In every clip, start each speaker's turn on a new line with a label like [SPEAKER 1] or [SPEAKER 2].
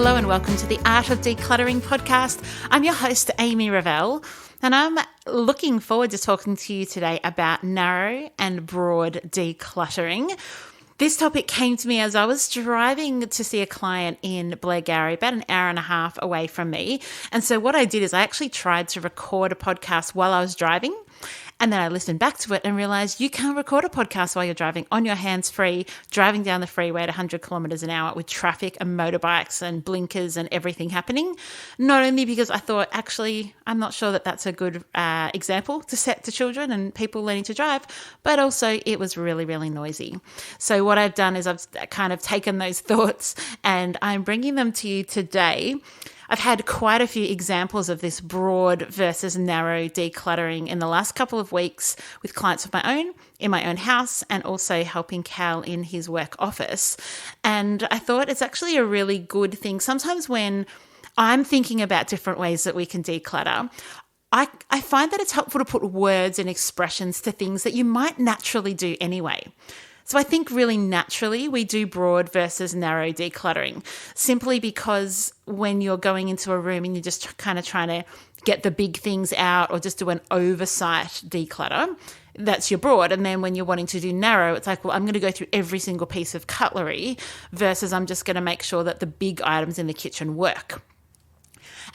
[SPEAKER 1] Hello and welcome to the Art of Decluttering podcast. I'm your host, Amy Revell, and I'm looking forward to talking to you today about narrow and broad decluttering. This topic came to me as I was driving to see a client in Blairgowrie, about an hour and a half away from me. And so what I did is I actually tried to record a podcast while I was driving. And then I listened back to it and realized you can't record a podcast while you're driving on your hands-free, driving down the freeway at 100 kilometers an hour with traffic and motorbikes and blinkers and everything happening. Not only because I thought, actually, I'm not sure that that's a good example to set to children and people learning to drive, but also it was really, really noisy. So what I've done is I've kind of taken those thoughts and I'm bringing them to you today. I've had quite a few examples of this broad versus narrow decluttering in the last couple of weeks with clients of my own, in my own house, and also helping Cal in his work office. And I thought it's actually a really good thing. Sometimes when I'm thinking about different ways that we can declutter, I find that it's helpful to put words and expressions to things that you might naturally do anyway. So I think really naturally we do broad versus narrow decluttering, simply because when you're going into a room and you're just kind of trying to get the big things out or just do an oversight declutter, that's your broad. And then when you're wanting to do narrow, it's like, well, I'm going to go through every single piece of cutlery versus I'm just going to make sure that the big items in the kitchen work.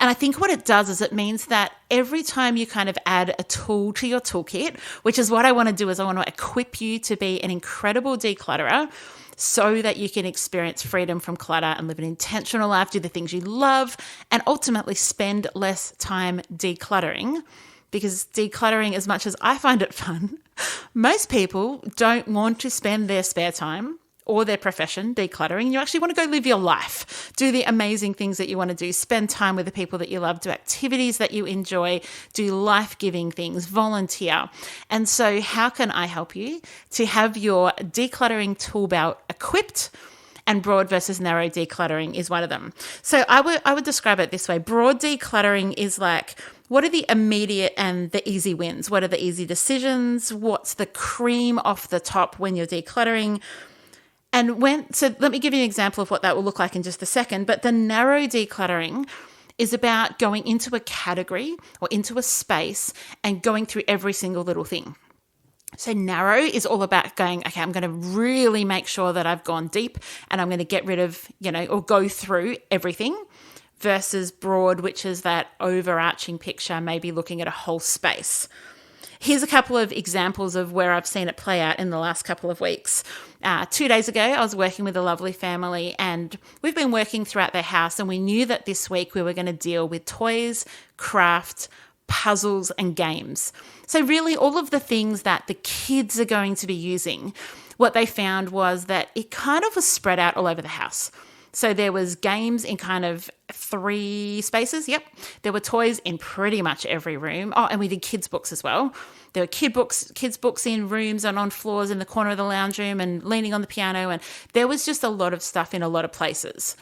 [SPEAKER 1] And I think what it does is it means that every time you kind of add a tool to your toolkit, which is what I want to do, is I want to equip you to be an incredible declutterer so that you can experience freedom from clutter and live an intentional life, do the things you love, and ultimately spend less time decluttering. Because decluttering, as much as I find it fun, most people don't want to spend their spare time or their profession decluttering. You actually want to go live your life, do the amazing things that you want to do, spend time with the people that you love, do activities that you enjoy, do life-giving things, volunteer. And so how can I help you to have your decluttering tool belt equipped? And broad versus narrow decluttering is one of them. So I would describe it this way. Broad decluttering is like, what are the immediate and the easy wins? What are the easy decisions? What's the cream off the top when you're decluttering? So let me give you an example of what that will look like in just a second. But the narrow decluttering is about going into a category or into a space and going through every single little thing. So narrow is all about going, okay, I'm going to really make sure that I've gone deep and I'm going to get rid of, or go through everything, versus broad, which is that overarching picture, maybe looking at a whole space. Here's a couple of examples of where I've seen it play out in the last couple of weeks. 2 days ago, I was working with a lovely family and we've been working throughout their house, and we knew that this week we were going to deal with toys, craft, puzzles, and games. So really all of the things that the kids are going to be using, what they found was that it kind of was spread out all over the house. So there was games in kind of 3 spaces. Yep. There were toys in pretty much every room. Oh, and we did kids' books as well. There were kids' books in rooms and on floors in the corner of the lounge room and leaning on the piano. And there was just a lot of stuff in a lot of places.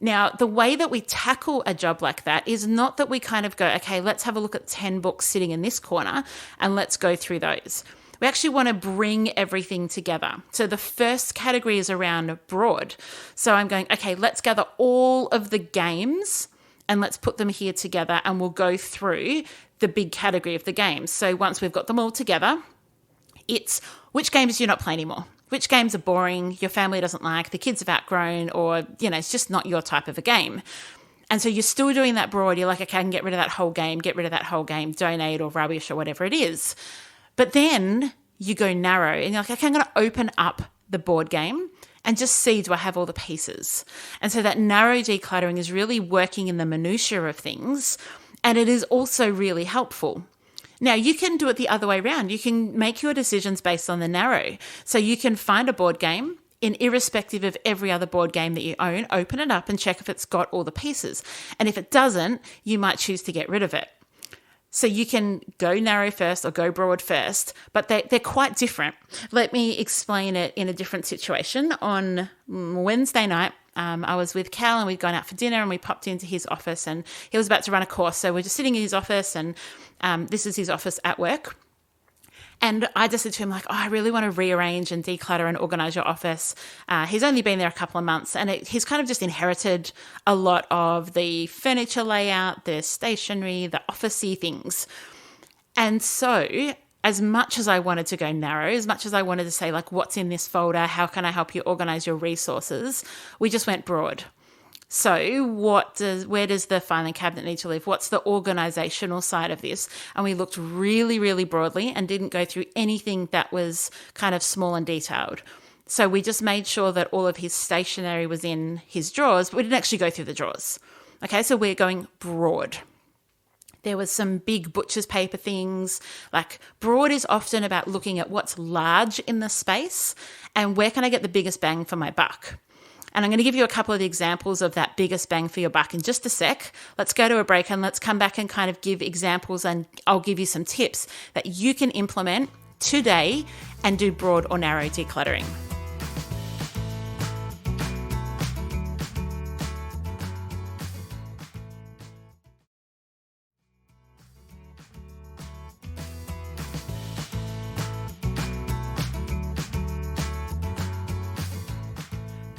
[SPEAKER 1] Now, the way that we tackle a job like that is not that we kind of go, okay, let's have a look at 10 books sitting in this corner and let's go through those. We actually want to bring everything together. So the first category is around broad. So I'm going, okay, let's gather all of the games and let's put them here together and we'll go through the big category of the games. So once we've got them all together, it's which games do you not play anymore? Which games are boring, your family doesn't like, the kids have outgrown, or, it's just not your type of a game. And so you're still doing that broad. You're like, okay, I can get rid of that whole game, donate or rubbish or whatever it is. But then you go narrow and you're like, okay, I'm going to open up the board game and just see, do I have all the pieces? And so that narrow decluttering is really working in the minutiae of things, and it is also really helpful. Now, you can do it the other way around. You can make your decisions based on the narrow. So you can find a board game, irrespective of every other board game that you own, open it up and check if it's got all the pieces. And if it doesn't, you might choose to get rid of it. So you can go narrow first or go broad first, but they're quite different. Let me explain it in a different situation. On Wednesday night, I was with Cal and we'd gone out for dinner and we popped into his office and he was about to run a course. So we're just sitting in his office and this is his office at work. And I just said to him, like, oh, I really want to rearrange and declutter and organize your office. He's only been there a couple of months, and he's kind of just inherited a lot of the furniture layout, the stationery, the officey things. And so as much as I wanted to go narrow, as much as I wanted to say, like, what's in this folder? How can I help you organize your resources? We just went broad. So where does the filing cabinet need to live? What's the organizational side of this? And we looked really, really broadly and didn't go through anything that was kind of small and detailed. So we just made sure that all of his stationery was in his drawers, but we didn't actually go through the drawers. Okay, so we're going broad. There was some big butcher's paper things. Like, broad is often about looking at what's large in the space and where can I get the biggest bang for my buck. And I'm going to give you a couple of the examples of that biggest bang for your buck in just a sec. Let's go to a break and let's come back and kind of give examples, and I'll give you some tips that you can implement today and do broad or narrow decluttering.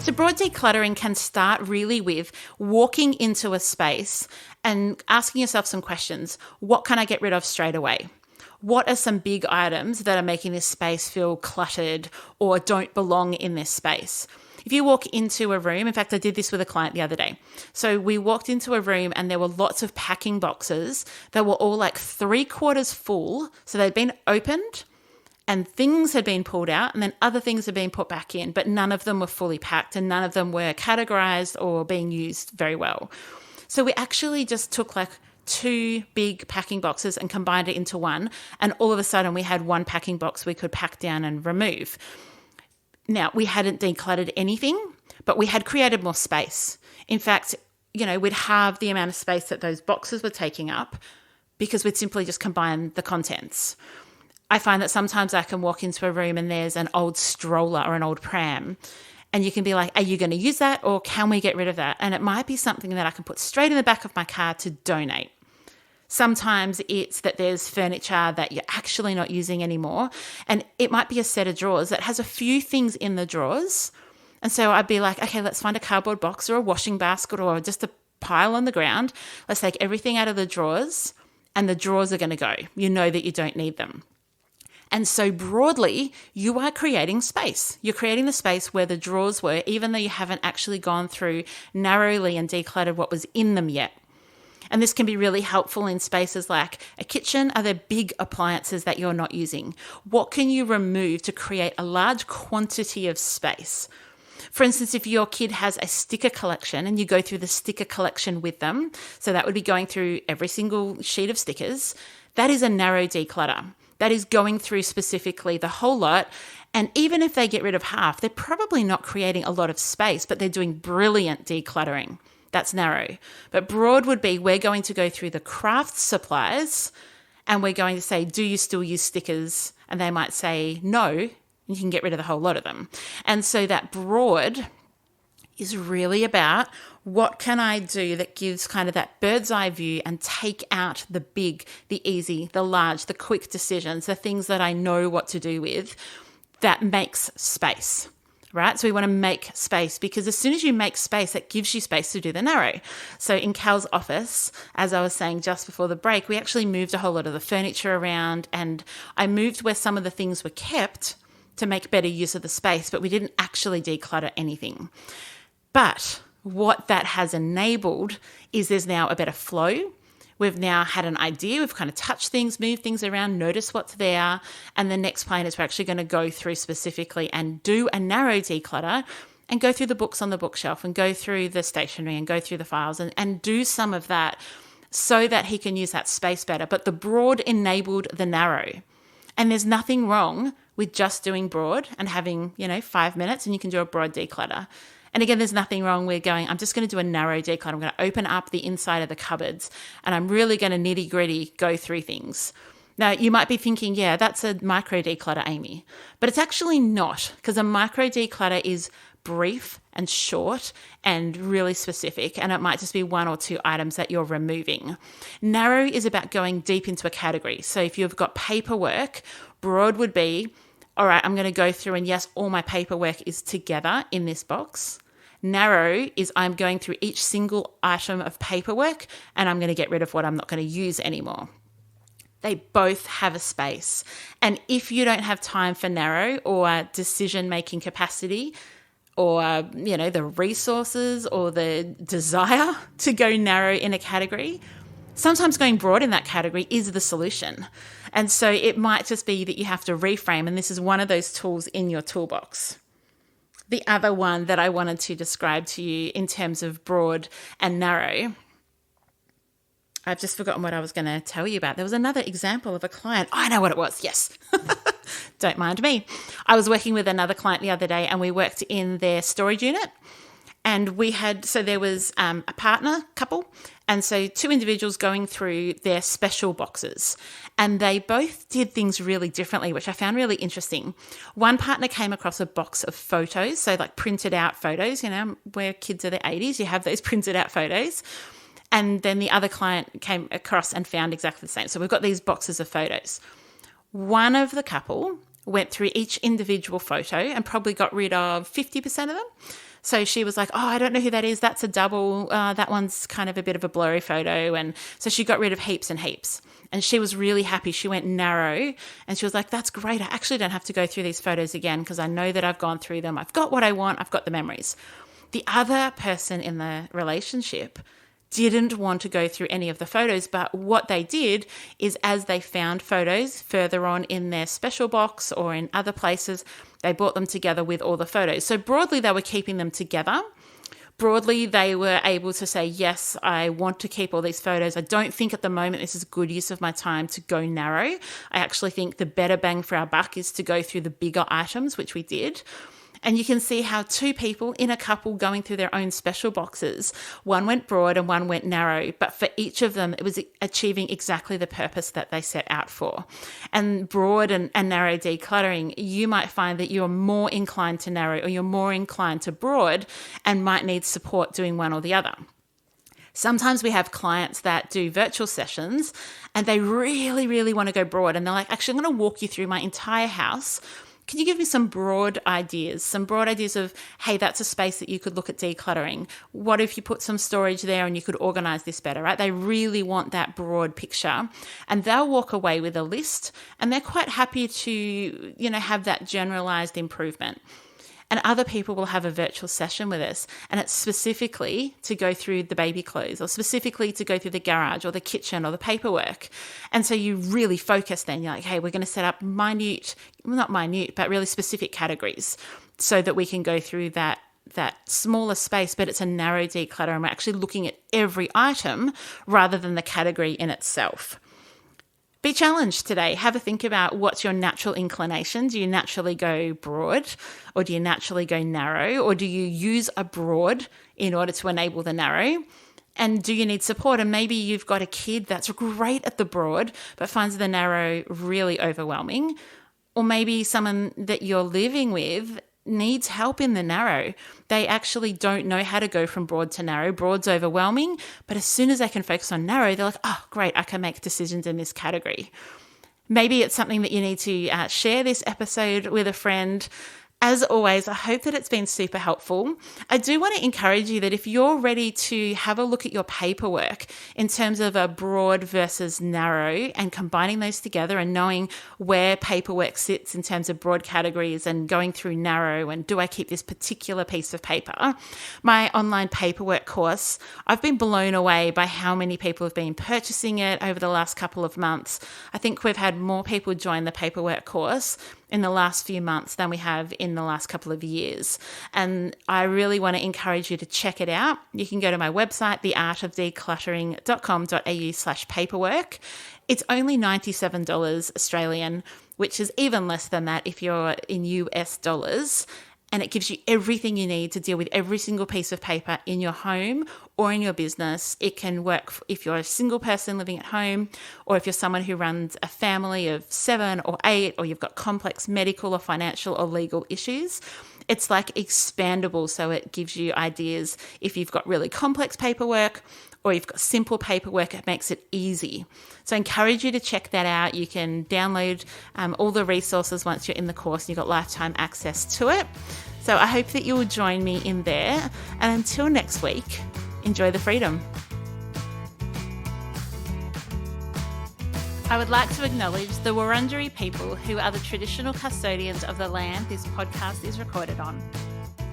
[SPEAKER 1] So broad decluttering can start really with walking into a space and asking yourself some questions. What can I get rid of straight away? What are some big items that are making this space feel cluttered or don't belong in this space? If you walk into a room, in fact, I did this with a client the other day. So we walked into a room and there were lots of packing boxes that were all like 3/4 full. So they'd been opened, and things had been pulled out, and then other things had been put back in, but none of them were fully packed and none of them were categorized or being used very well. So we actually just took like 2 big packing boxes and combined it into one, and all of a sudden we had one packing box we could pack down and remove. Now, we hadn't decluttered anything, but we had created more space. In fact, we'd halve the amount of space that those boxes were taking up because we'd simply just combined the contents. I find that sometimes I can walk into a room and there's an old stroller or an old pram, and you can be like, are you going to use that, or can we get rid of that? And it might be something that I can put straight in the back of my car to donate. Sometimes it's that there's furniture that you're actually not using anymore, and it might be a set of drawers that has a few things in the drawers. And so I'd be like, okay, let's find a cardboard box or a washing basket or just a pile on the ground. Let's take everything out of the drawers, and the drawers are going to go. You know that you don't need them. And so broadly, you are creating space. You're creating the space where the drawers were, even though you haven't actually gone through narrowly and decluttered what was in them yet. And this can be really helpful in spaces like a kitchen. Are there big appliances that you're not using? What can you remove to create a large quantity of space? For instance, if your kid has a sticker collection and you go through the sticker collection with them, so that would be going through every single sheet of stickers, that is a narrow declutter. That is going through specifically the whole lot. And even if they get rid of half, they're probably not creating a lot of space, but they're doing brilliant decluttering. That's narrow. But broad would be, we're going to go through the craft supplies and we're going to say, do you still use stickers? And they might say no, and you can get rid of the whole lot of them. And so that broad is really about, what can I do that gives kind of that bird's eye view and take out the big, the easy, the large, the quick decisions, the things that I know what to do with, that makes space, right? So we want to make space, because as soon as you make space, that gives you space to do the narrow. So in Cal's office, as I was saying just before the break, we actually moved a whole lot of the furniture around, and I moved where some of the things were kept to make better use of the space, but we didn't actually declutter anything. But what that has enabled is there's now a better flow. We've now had an idea. We've kind of touched things, moved things around, noticed what's there. And the next plan is we're actually going to go through specifically and do a narrow declutter and go through the books on the bookshelf and go through the stationery and go through the files and do some of that so that he can use that space better. But the broad enabled the narrow. And there's nothing wrong with just doing broad and having, 5 minutes and you can do a broad declutter. And again, there's nothing wrong with going, I'm just going to do a narrow declutter. I'm going to open up the inside of the cupboards and I'm really going to nitty gritty go through things. Now, you might be thinking, yeah, that's a micro declutter, Amy. But it's actually not, because a micro declutter is brief and short and really specific, and it might just be 1 or 2 items that you're removing. Narrow is about going deep into a category. So if you've got paperwork, Broad would be, all right, I'm going to go through and yes, all my paperwork is together in this box. Narrow is I'm going through each single item of paperwork and I'm going to get rid of what I'm not going to use anymore. They both have a space. And if you don't have time for narrow or decision-making capacity or, the resources or the desire to go narrow in a category, sometimes going broad in that category is the solution. And so it might just be that you have to reframe, and this is one of those tools in your toolbox. The other one that I wanted to describe to you in terms of broad and narrow, I've just forgotten what I was going to tell you about. There was another example of a client. Oh, I know what it was. Yes. Don't mind me. I was working with another client the other day and we worked in their storage unit. And there was a partner couple, and so two individuals going through their special boxes. And they both did things really differently, which I found really interesting. One partner came across a box of photos, so like printed out photos, where kids are the 80s, you have those printed out photos. And then the other client came across and found exactly the same. So we've got these boxes of photos. One of the couple went through each individual photo and probably got rid of 50% of them. So she was like, oh, I don't know who that is. That's a double. That one's kind of a bit of a blurry photo. And so she got rid of heaps and heaps. And she was really happy. She went narrow and she was like, that's great. I actually don't have to go through these photos again because I know that I've gone through them. I've got what I want. I've got the memories. The other person in the relationship didn't want to go through any of the photos, but what they did is as they found photos further on in their special box or in other places, they brought them together with all the photos. So broadly, they were keeping them together. Broadly, they were able to say, yes, I want to keep all these photos. I don't think at the moment this is a good use of my time to go narrow. I actually think the better bang for our buck is to go through the bigger items, which we did. And you can see how two people in a couple going through their own special boxes, one went broad and one went narrow, but for each of them, it was achieving exactly the purpose that they set out for. And broad and narrow decluttering, you might find that you're more inclined to narrow or you're more inclined to broad and might need support doing one or the other. Sometimes we have clients that do virtual sessions and they really, really want to go broad. And they're like, actually, I'm going to walk you through my entire house. Can you give me some broad ideas of, hey, that's a space that you could look at decluttering. What if you put some storage there and you could organize this better, right? They really want that broad picture and they'll walk away with a list and they're quite happy to, have that generalized improvement. And other people will have a virtual session with us and it's specifically to go through the baby clothes or specifically to go through the garage or the kitchen or the paperwork. And so you really focus then. You're like, hey, we're going to set up not minute, but really specific categories so that we can go through that smaller space, but it's a narrow declutter and we're actually looking at every item rather than the category in itself. Be challenged today. Have a think about what's your natural inclination. Do you naturally go broad or do you naturally go narrow or do you use a broad in order to enable the narrow? And do you need support? And maybe you've got a kid that's great at the broad but finds the narrow really overwhelming. Or maybe someone that you're living with needs help in the narrow. They actually don't know how to go from broad to narrow. Broad's overwhelming, but as soon as they can focus on narrow, they're like, oh, great, I can make decisions in this category. Maybe it's something that you need to share this episode with a friend. As always, I hope that it's been super helpful. I do want to encourage you that if you're ready to have a look at your paperwork in terms of a broad versus narrow and combining those together and knowing where paperwork sits in terms of broad categories and going through narrow and do I keep this particular piece of paper, my online paperwork course, I've been blown away by how many people have been purchasing it over the last couple of months. I think we've had more people join the paperwork course in the last few months than we have in the last couple of years. And I really want to encourage you to check it out. You can go to my website, theartofdecluttering.com.au/paperwork. It's only $97 Australian, which is even less than that if you're in US dollars. And it gives you everything you need to deal with every single piece of paper in your home or in your business. It can work if you're a single person living at home or if you're someone who runs a family of 7 or 8 or you've got complex medical or financial or legal issues. It's like expandable, so it gives you ideas if you've got really complex paperwork or you've got simple paperwork, it makes it easy. So I encourage you to check that out. You can download all the resources once you're in the course and you've got lifetime access to it. So I hope that you will join me in there. And until next week, enjoy the freedom. I would like to acknowledge the Wurundjeri people who are the traditional custodians of the land this podcast is recorded on.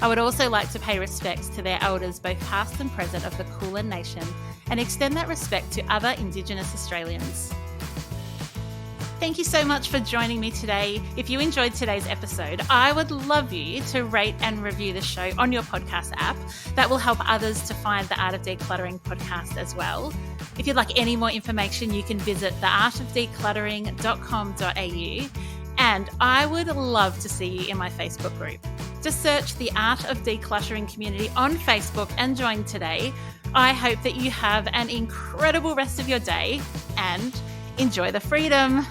[SPEAKER 1] I would also like to pay respects to their elders, both past and present, of the Kulin Nation, and extend that respect to other Indigenous Australians. Thank you so much for joining me today. If you enjoyed today's episode, I would love you to rate and review the show on your podcast app. That will help others to find the Art of Decluttering podcast as well. If you'd like any more information, you can visit theartofdecluttering.com.au, and I would love to see you in my Facebook group. Just search the Art of Decluttering community on Facebook and join today. I hope that you have an incredible rest of your day and enjoy the freedom.